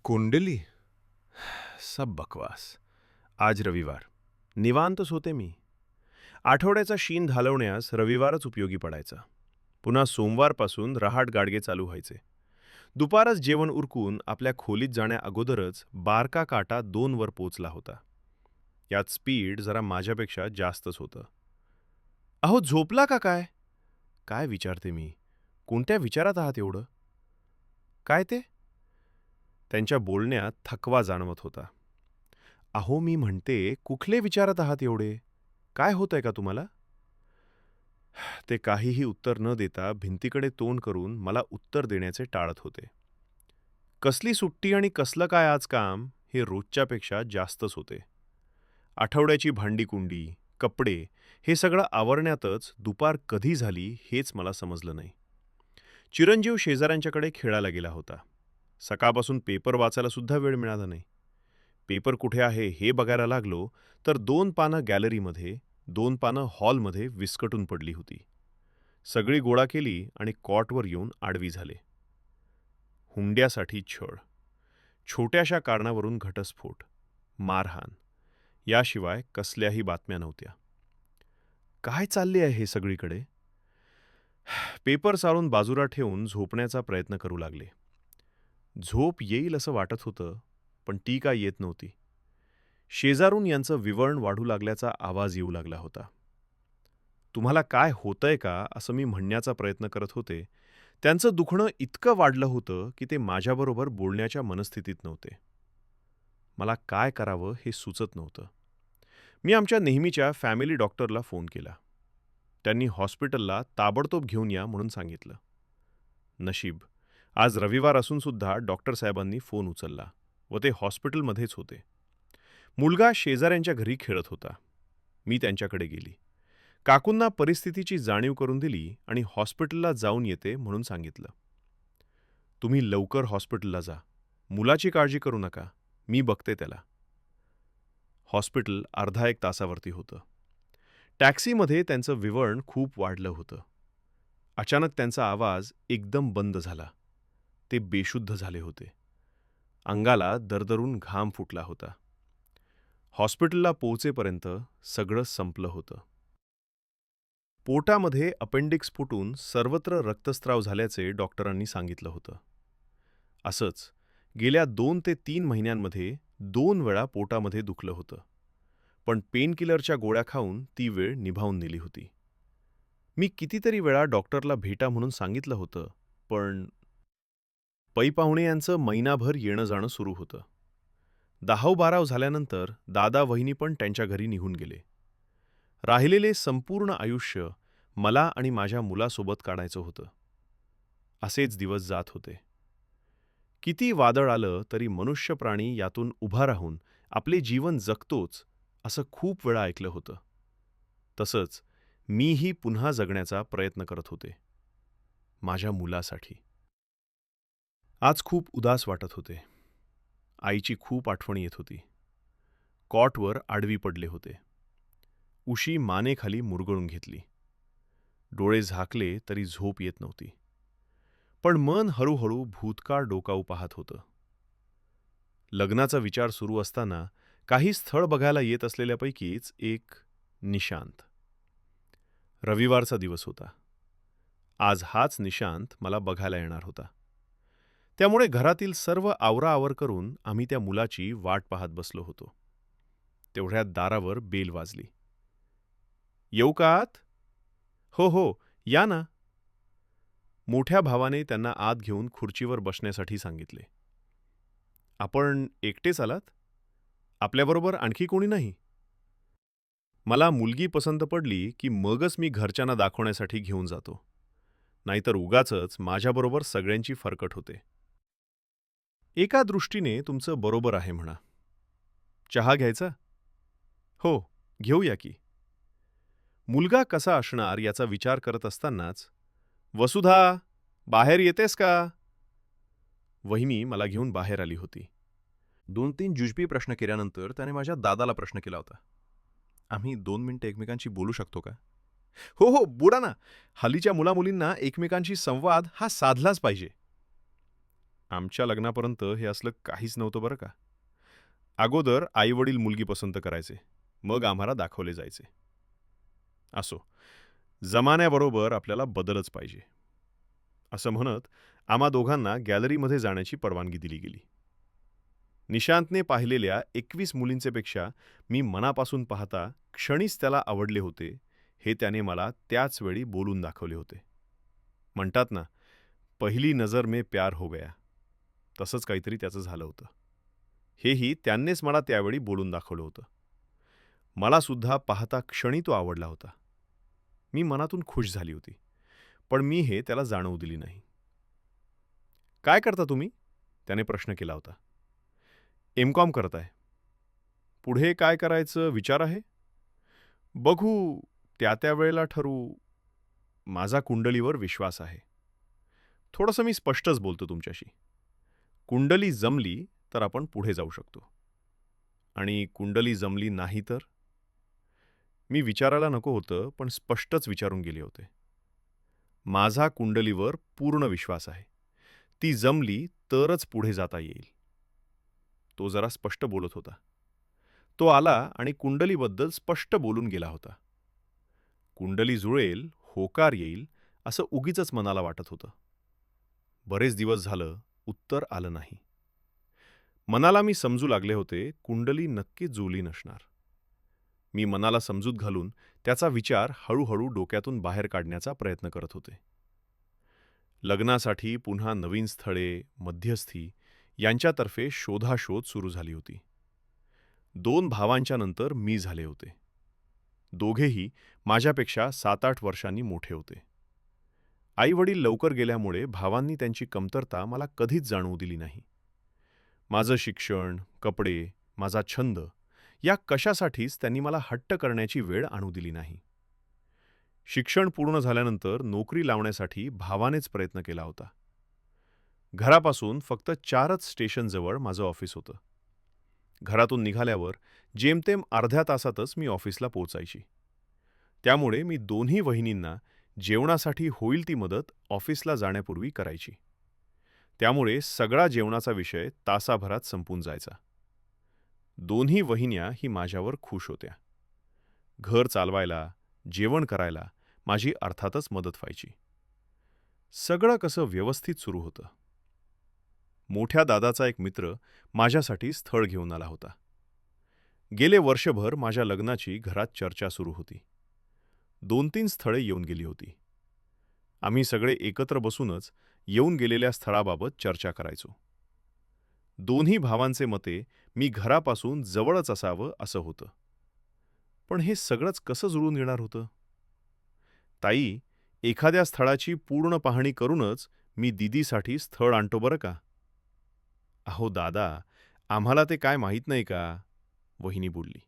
कुंडली. सब बकवास. आज रविवार. निवांतच होते मी. आठवड्याचा शीन घालवण्यास रविवारच उपयोगी पडायचा. पुन्हा सोमवारपासून रहाट गाडगे चालू व्हायचे. दुपारच जेवण उरकून आपल्या खोलीत जाण्याअगोदरच बारका काटा 2 वर पोचला होता. यात स्पीड जरा माझ्यापेक्षा जास्तच होतं. अहो, झोपला का काय? काय विचारते मी. कोणत्या विचारात आहात एवढं? काय ते? त्यांच्या बोलण्यात थकवा जाणवत होता. अहो, मी म्हणते, कुठले विचारत आहात एवढे? काय होतंय का तुम्हाला? ते काहीही उत्तर न देता भिंतीकडे तोंड करून मला उत्तर देण्याचे टाळत होते. कसली सुट्टी आणि कसलं काय आज काम, हे रोजच्यापेक्षा जास्तच होते. आठवड्याची भांडीकुंडी, कपडे हे सगळं आवरण्यातच दुपार कधी झाली हेच मला समजलं नाही. चिरंजीव शेजाऱ्यांच्याकडे खेळायला गेला होता. सकाळपासून पेपर वाचायला सुद्धा वेळ मिळाला नाही. पेपर कुठे आहे हे बघायला लागलो तर 2 पानं गॅलरीमध्ये, 2 पानं हॉलमध्ये विस्कटून पडली होती. सगळी गोळा केली आणि कॉटवर येऊन आडवी झाले. हुंड्यासाठी छळ, छोट्याशा कारणावरून घटस्फोट, मारहाण याशिवाय कसल्याही बातम्या नव्हत्या. काय चालले आहे हे सगळीकडे? पेपर सारून बाजूला ठेवून झोपण्याचा प्रयत्न करू लागले. झोप येईल असं वाटत होतं, पण ती काय येत नव्हती. शेजारून यांचं विवळण वाढू लागल्याचा आवाज येऊ लागला होता. तुम्हाला काय होतंय का, असं मी म्हणण्याचा प्रयत्न करत होते. त्यांचं दुखणं इतकं वाढलं होतं की ते माझ्याबरोबर बोलण्याच्या मनस्थितीत नव्हते. मला काय करावं हे सुचत नव्हतं. मी आमच्या नेहमीच्या फॅमिली डॉक्टरला फोन केला. त्यांनी हॉस्पिटलला ताबडतोब घेऊन या म्हणून सांगितलं. नशीब, आज रविवार असून सुद्धा डॉक्टर साहेबांनी फोन उचलला व ते हॉस्पिटलमध्येच होते. मुलगा शेजाऱ्यांच्या घरी खेळत होता. मी त्यांच्याकडे गेली. काकूंना परिस्थितीची जाणीव करून दिली आणि हॉस्पिटलला जाऊन येते म्हणून सांगितलं. तुम्ही लवकर हॉस्पिटलला जा. मुलाची काळजी करू नका. मी बघते त्याला. हॉस्पिटल अर्धा एक तासावरती होतं. टॅक्सीमध्ये त्यांचं विवळण खूप वाढलं होतं. अचानक त्यांचा आवाज एकदम बंद झाला. ते बेशुद्ध झाले होते. अंगाला दरदरून घाम फुटला होता. हॉस्पिटलला पोहोचेपर्यंत सगळं संपलं होतं. पोटामध्ये अपेंडिक्स फुटून सर्वत्र रक्तस्राव झाल्याचे डॉक्टरांनी सांगितलं होतं. असंच गेल्या 2 ते 3 महिन्यांमध्ये 2 वेळा पोटामध्ये दुखलं होतं. पण पेनकिलरच्या गोळ्या खाऊन ती वेळ निभावून नेली होती. मी कितीतरी वेळा डॉक्टरला भेटा म्हणून सांगितलं होतं, पण पै पाहुणे यांचं महिनाभर येणं जाणं सुरू होतं. 10-12 झाल्यानंतर दादा वहिनी पण त्यांच्या घरी निघून गेले. राहिलेले संपूर्ण आयुष्य मला आणि माझ्या मुलासोबत काढायचं होतं. असेच दिवस जात होते. किती वादळ आलं तरी मनुष्य प्राणी यातून उभा राहून आपले जीवन जगतोच असं खूप वेळा ऐकलं होतं. तसंच मीही पुन्हा जगण्याचा प्रयत्न करत होते. माझ्या मुलासाठी. आज खूप उदास वाटत होते. आईची खूप आठवण येत होती. कॉटवर आडवी पडले होते. उशी मानेखाली मुरगळून घेतली. डोळे झाकले तरी झोप येत नव्हती. पण मन हळूहळू भूतकाळ डोकावू पाहत होतं. लग्नाचा विचार सुरू असताना काही स्थळ बघायला येत असलेल्यापैकीच एक निशांत. रविवारचा दिवस होता. आज हाच निशांत मला बघायला येणार होता. त्यामुळे घरातील सर्व आवराआवर करून आम्ही त्या मुलाची वाट पाहत बसलो होतो. तेवढ्यात दारावर बेल वाजली. येऊ का आत? हो हो, या ना. मोठ्या भावाने त्यांना आत घेऊन खुर्चीवर बसण्यासाठी सांगितले. आपण एकटेच आलात? आपल्याबरोबर आणखी कोणी नाही? मला मुलगी पसंत पडली की मगच मी घरच्यांना दाखवण्यासाठी घेऊन जातो. नाहीतर उगाचच माझ्याबरोबर सगळ्यांची फरकट होते. एका दृष्टीने तुमचं बरोबर आहे म्हणा. चहा घ्यायचा? हो, घेऊया की. मुलगा कसा असणार याचा विचार करत असतानाच, वसुधा, बाहेर येतेस का? वहिनी मला घेऊन बाहेर आली होती. 2-3 जुजबी प्रश्न केल्यानंतर त्याने माझ्या दादाला प्रश्न केला होता. आम्ही 2 मिनिटं एकमेकांशी बोलू शकतो का? हो हो, बोला ना. हल्लीच्या मुलामुलींना एकमेकांशी संवाद हा साधलाच पाहिजे. आमच्या लग्नापर्यंत हे असलं काहीच नव्हतं बरं का. अगोदर आई-वडील मुलगी पसंत करायचे. मग आम्हाला दाखवले जायचे. असो, जमान्याबरोबर आपल्याला बदलच पाहिजे. असं म्हणत आम्हा दोघांना गॅलरीमध्ये जाण्याची परवानगी दिली गेली. निशांतने पाहिलेल्या 21 मुलींचे मी मनापासून पाहता क्षणीच त्याला आवडले होते, हे त्याने मला त्याच वेळी बोलून दाखवले होते. म्हणतात ना, पहिली नजर में प्यार हो गया. तसंच काहीतरी त्याचं झालं होतं. हेही त्यांनीच मला त्यावेळी बोलून दाखवलं होतं. मला सुद्धा पाहता क्षणी तो आवडला होता. मी मनातून खुश झाली होती, पण मी हे त्याला जाणवू दिली नाही. काय करता तुम्ही? त्याने प्रश्न केला होता. एम.कॉम करताय. पुढे काय करायचं विचार आहे? बघू, त्या त्या वेळेला ठरवू. माझा कुंडलीवर विश्वास आहे. थोडंसं मी स्पष्टच बोलतो तुमच्याशी. कुंडली जमली तर आपण पुढे जाऊ शकतो. आणि कुंडली जमली नाही तर? मी विचारायला नको होतं, पण स्पष्टच विचारून गेले होते. माझा कुंडलीवर पूर्ण विश्वास आहे. ती जमली तरच पुढे जाता येईल. तो जरा स्पष्ट बोलत होता. तो आला आणि कुंडलीबद्दल स्पष्ट बोलून गेला होता. कुंडली जुळेल, होकार येईल, असं उगीचच मनाला वाटत होतं. बरेच दिवस झालं उत्तर आलं नाही. मनाला मी समजू लागले होते, कुंडली नक्कीच जुळली नसणार. मी मनाला समजूत घालून त्याचा विचार हळूहळू डोक्यातून बाहेर काढण्याचा प्रयत्न करत होते. लग्नासाठी पुन्हा नवीन स्थळे, मध्यस्थी यांच्यातर्फे शोधाशोध सुरू झाली होती. 2 भावांच्या नंतर मी झाले होते. दोघेही माझ्यापेक्षा 7-8 वर्षांनी मोठे होते. आई-वडील लवकर गेल्यामुळे भावांनी त्यांची कमतरता मला कधीच जाणवू दिली नाही. माझं शिक्षण, कपडे, माझा छंद या कशासाठीच त्यांनी मला हट्ट करण्याची वेळ आणू दिली नाही. शिक्षण पूर्ण झाल्यानंतर नोकरी लावण्यासाठी भावानेच प्रयत्न केला होता. घरापासून फक्त 4च स्टेशनजवळ माझं ऑफिस होतं. घरातून निघाल्यावर जेमतेम अर्ध्या तासातच मी ऑफिसला पोहोचायची. त्यामुळे मी दोन्ही वहिनींना जेवणासाठी होईल ती मदत ऑफिसला जाण्यापूर्वी करायची. त्यामुळे सगळा जेवणाचा विषय तासाभरात संपून जायचा. दोन्ही वहिन्या ही माझ्यावर खुश होत्या. घर चालवायला, जेवण करायला माझी अर्थातच मदत व्हायची. सगळं कसं व्यवस्थित सुरू होतं. मोठ्या दादाचा एक मित्र माझ्यासाठी स्थळ घेऊन आला होता. गेले वर्षभर माझ्या लग्नाची घरात चर्चा सुरू होती. 2-3 स्थळे येऊन गेली होती. आम्ही सगळे एकत्र बसूनच येऊन गेलेल्या स्थळाबाबत चर्चा करायचो. दोन्ही भावांचे मते मी घरापासून जवळच असावं असं होतं. पण हे सगळंच कसं जुळून येणार होतं? ताई, एखाद्या स्थळाची पूर्ण पाहणी करूनच मी दीदीसाठी स्थळ आणतो बरं का. अहो दादा, आम्हाला ते काय माहीत नाही का? वहिनी बोलली.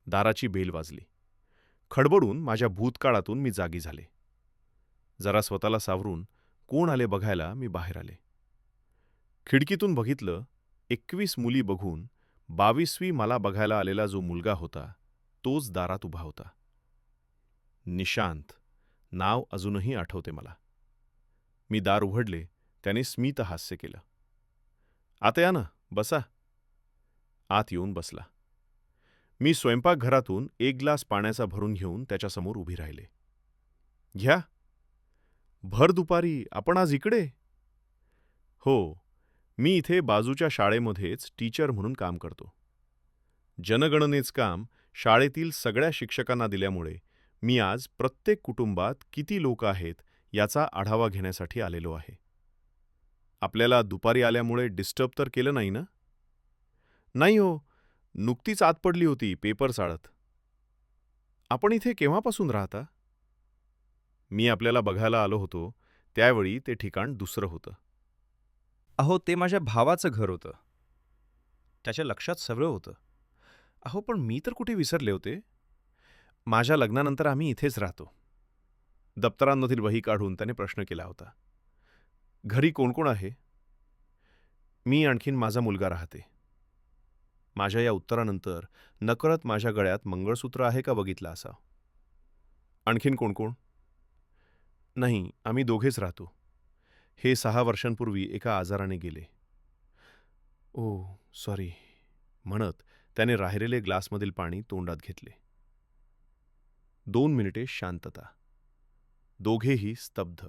दाराची बेल वाजली. खडबडून माझ्या भूतकाळातून मी जागी झाले. जरा स्वतःला सावरून कोण आले बघायला मी बाहेर आले. खिडकीतून बघितलं, 21 मुली बघून 22वी मला बघायला आलेला जो मुलगा होता, तोच दारात उभा होता. निशांत, नाव अजूनही आठवते मला. मी दार उघडले, त्याने स्मित हास्य केलं. आता या ना, बसा. आत येऊन बसला. मी स्वयंपाकघरातून 1 ग्लास पाण्याचा भरून घेऊन त्याच्यासमोर उभी राहिले. घ्या. भर दुपारी आपण आज इकडे? हो, मी इथे बाजूच्या शाळेमध्येच टीचर म्हणून काम करतो. जनगणनेच काम शाळेतील सगळ्या शिक्षकांना दिल्यामुळे मी आज प्रत्येक कुटुंबात किती लोक आहेत याचा आढावा घेण्यासाठी आलेलो आहे. आपल्याला दुपारी आल्यामुळे डिस्टर्ब तर केलं नाही ना? नाही हो, नुकतीच आत पडली होती पेपर चाळत. आपण इथे केव्हापासून राहता? मी आपल्याला बघायला आलो होतो त्यावेळी ते ठिकाण दुसरं होतं. अहो, ते माझ्या भावाचं घर होतं. त्याच्या लक्षात सगळं होतं. अहो, पण मी तर कुठे विसरले होते. माझ्या लग्नानंतर आम्ही इथेच राहतो. दप्तरांमधील वही काढून त्याने प्रश्न केला होता. घरी कोण कोण आहे? मी आणखीन माझा मुलगा राहते. माझ्या या उत्तरानंतर नकळत माझ्या गळ्यात मंगळसूत्र आहे का बघितलं असावं. आणखीन कोण कोण? नाही, आम्ही दोघेच राहतो. हे 6 वर्षांपूर्वी एका आजाराने गेले. ओ सॉरी म्हणत त्याने राहिलेले ग्लासमधील पाणी तोंडात घेतले. 2 मिनिटे शांतता. दोघेही स्तब्ध.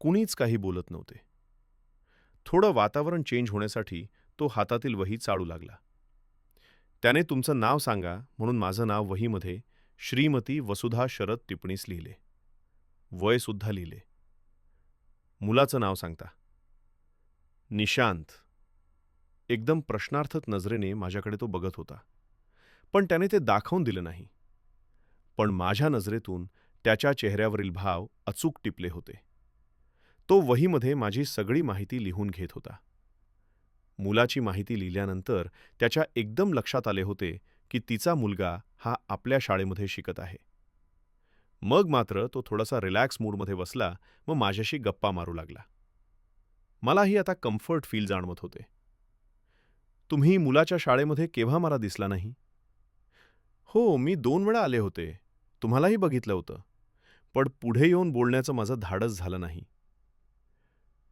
कुणीच काही बोलत नव्हते. थोडं वातावरण चेंज होण्यासाठी तो हातातील वही चाळू लागला. त्याने तुमचं नाव सांगा म्हणून माझं नाव वहीमध्ये श्रीमती वसुधा शरद टिप्पणीस लिहिले. वयसुद्धा लिहिले. मुलाचं नाव सांगता. निशांत. एकदम प्रश्नार्थक नजरेने माझ्याकडे तो बघत होता. पण त्याने ते दाखवून दिलं नाही. पण माझ्या नजरेतून त्याच्या चेहऱ्यावरील भाव अचूक टिपले होते. तो वहीमध्ये माझी सगळी माहिती लिहून घेत होता. मुलाची माहिती लिहिल्यानंतर त्याच्या एकदम लक्षात आले होते की तिचा मुलगा हा आपल्या शाळेमध्ये शिकत आहे. मग मात्र तो थोडासा रिलॅक्स मूडमध्ये बसला व माझ्याशी गप्पा मारू लागला. मलाही आता कम्फर्ट फील जाणवत होते. तुम्ही मुलाच्या शाळेमध्ये केव्हा मला दिसला नाही? हो, मी 2 वेळा आले होते. तुम्हालाही बघितलं होतं. पण पुढे येऊन बोलण्याचं माझं धाडस झालं नाही.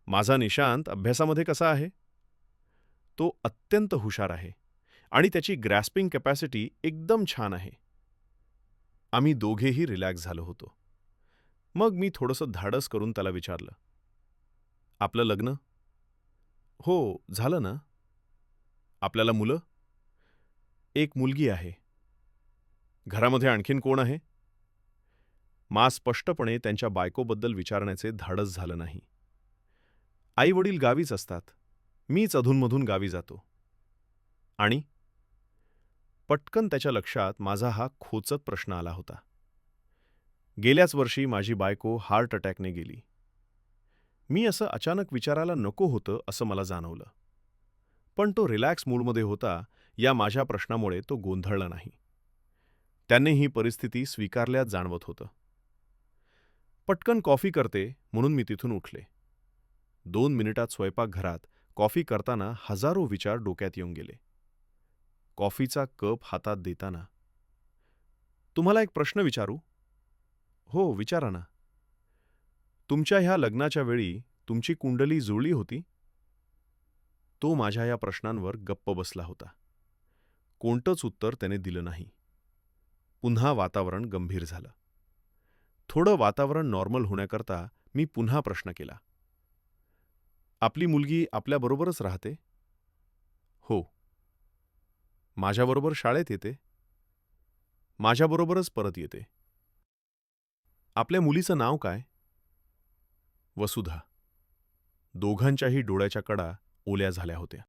माझा निशांत अभ्यासामध्ये कसा आहे? तो अत्यंत हुशार आहे आणि त्याची ग्रॅस्पिंग कॅपॅसिटी एकदम छान आहे. आम्ही दोघेही रिलॅक्स झालो होतो. मग मी थोडंसं धाडस करून त्याला विचारलं, आपलं लग्न? हो, झालं ना. आपल्याला मुलं? एक मुलगी आहे. घरामध्ये आणखीन कोण आहे? मा स्पष्टपणे त्यांच्या बायकोबद्दल विचारण्याचे धाडस झालं नाही. आई वडील गावीच असतात. मीच अधूनमधून गावी जातो. आणि पटकन त्याच्या लक्षात माझा हा खोचक प्रश्न आला होता. गेल्याच वर्षी माझी बायको हार्ट अटॅकने गेली. मी असं अचानक विचारायला नको होतं असं मला जाणवलं. पण तो रिलॅक्स मूडमध्ये होता या माझ्या प्रश्नामुळे तो गोंधळला नाही. त्याने ही परिस्थिती स्वीकारल्याच जाणवत होतं. पटकन कॉफी करते म्हणून मी तिथून उठले. 2 मिनिटात स्वयंपाकघरात कॉफी करताना हजारो विचार डोक्यात येऊन गेले. कॉफीचा कप हातात देताना, तुम्हाला एक प्रश्न विचारू? हो, विचारा ना. तुमच्या ह्या लग्नाच्या वेळी तुमची कुंडली जुळली होती? तो माझ्या या प्रश्नांवर गप्प बसला होता. कोणतंच उत्तर त्याने दिलं नाही. पुन्हा वातावरण गंभीर झालं. थोडं वातावरण नॉर्मल होण्याकरता मी पुन्हा प्रश्न केला. आपली मुलगी आपल्याबरोबरच राहते? हो. माझ्याबरोबर शाळेत येते? माझ्याबरोबरच परत येते. आपल्या मुलीचं नाव काय? वसुधा. दोघांच्याही डोळ्याच्या कडा ओल्या झाल्या होत्या.